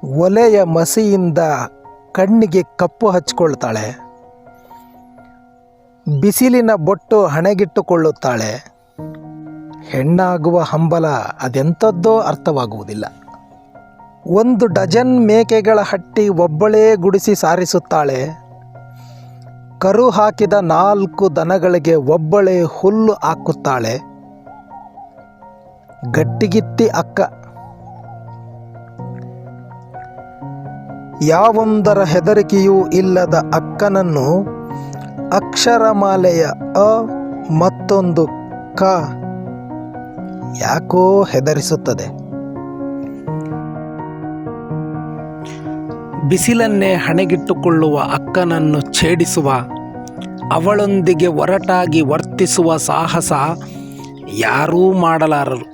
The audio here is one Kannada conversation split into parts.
ಒಲೆಯ ಮಸಿಯಿಂದ ಕಣ್ಣಿಗೆ ಕಪ್ಪು ಹಚ್ಚಿಕೊಳ್ತಾಳೆ. ಬಿಸಿಲಿನ ಬೊಟ್ಟು ಹಣೆಗಿಟ್ಟುಕೊಳ್ಳುತ್ತಾಳೆ. ಹೆಣ್ಣಾಗುವ ಹಂಬಲ ಅದೆಂಥದ್ದೋ ಅರ್ಥವಾಗುವುದಿಲ್ಲ. 1 ಡಜನ್ ಮೇಕೆಗಳ ಹಟ್ಟಿ ಒಬ್ಬಳೇ ಗುಡಿಸಿ ಸಾರಿಸುತ್ತಾಳೆ. ಕರು ಹಾಕಿದ 4 ದನಗಳಿಗೆ ಒಬ್ಬಳೇ ಹುಲ್ಲು ಹಾಕುತ್ತಾಳೆ. ಗಟ್ಟಿಗಿತ್ತಿ ಅಕ್ಕ. ಯಾವೊಂದರ ಹೆದರಿಕೆಯೂ ಇಲ್ಲದ ಅಕ್ಕನನ್ನು ಅಕ್ಷರಮಾಲೆಯ ಅ ಮತ್ತೊಂದು ಕ ಯಾಕೋ ಹೆದರಿಸುತ್ತದೆ. ಬಿಸಿಲನ್ನೇ ಹಣೆಗಿಟ್ಟುಕೊಳ್ಳುವ ಅಕ್ಕನನ್ನು ಛೇಡಿಸುವ, ಅವಳೊಂದಿಗೆ ಒರಟಾಗಿ ವರ್ತಿಸುವ ಸಾಹಸ ಯಾರೂ ಮಾಡಲಾರರು.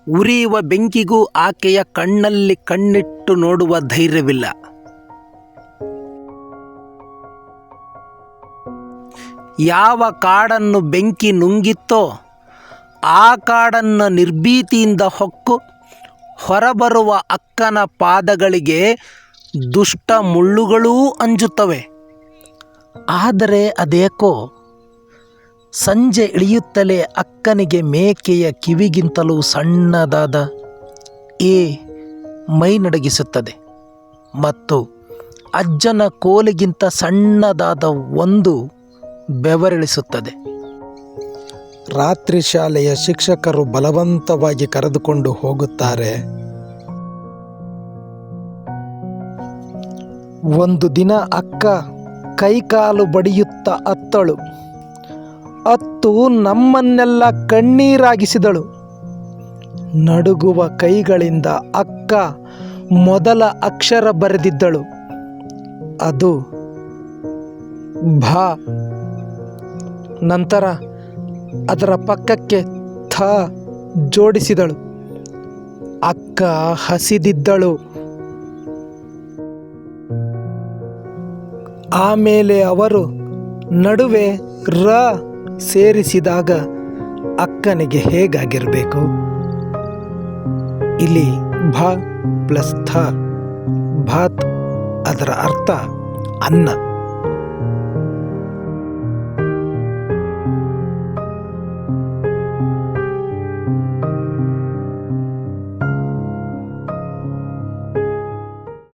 ಉರಿಯುವ ಬೆಂಕಿಗೂ ಆಕೆಯ ಕಣ್ಣಲ್ಲಿ ಕಣ್ಣಿಟ್ಟು ನೋಡುವ ಧೈರ್ಯವಿಲ್ಲ. ಯಾವ ಕಾಡನ್ನು ಬೆಂಕಿ ನುಂಗಿತ್ತೋ ಆ ಕಾಡನ್ನು ನಿರ್ಭೀತಿಯಿಂದ ಹೊಕ್ಕು ಹೊರಬರುವ ಅಕ್ಕನ ಪಾದಗಳಿಗೆ ದುಷ್ಟ ಮುಳ್ಳುಗಳೂ ಅಂಜುತ್ತವೆ. ಆದರೆ ಅದೇಕೋ ಸಂಜೆ ಇಳಿಯುತ್ತಲೇ ಅಕ್ಕನಿಗೆ ಮೇಕೆಯ ಕಿವಿಗಿಂತಲೂ ಸಣ್ಣದಾದ ಮೈ ನಡಗಿಸುತ್ತದೆ ಮತ್ತು ಅಜ್ಜನ ಕೋಲಿಗಿಂತ ಸಣ್ಣದಾದ ಒಂದು ಬೆವರಿಳಿಸುತ್ತದೆ. ರಾತ್ರಿ ಶಾಲೆಯ ಶಿಕ್ಷಕರು ಬಲವಂತವಾಗಿ ಕರೆದುಕೊಂಡು ಹೋಗುತ್ತಾರೆ. ಒಂದು ದಿನ ಅಕ್ಕ ಕೈಕಾಲು ಬಡಿಯುತ್ತಾ ಅತ್ತಳು. ಅತ್ತು ನಮ್ಮನ್ನೆಲ್ಲ ಕಣ್ಣೀರಾಗಿಸಿದಳು. ನಡುಗುವ ಕೈಗಳಿಂದ ಅಕ್ಕ ಮೊದಲ ಅಕ್ಷರ ಬರೆದಿದ್ದಳು. ಅದು ಭ. ನಂತರ ಅದರ ಪಕ್ಕಕ್ಕೆ ಥ ಜೋಡಿಸಿದಳು. ಅಕ್ಕ ಹಸಿದಿದ್ದಳು. ಆಮೇಲೆ ಅವರು ನಡುವೆ ರ ಸೇರಿಸಿದಾಗ ಅಕ್ಕನಿಗೆ ಹೇಗಾಗಿರಬೇಕು? ಇಲ್ಲಿ ಭ ಪ್ಲಸ್ ಥ ಭಾತ್, ಅದರ ಅರ್ಥ ಅನ್ನ.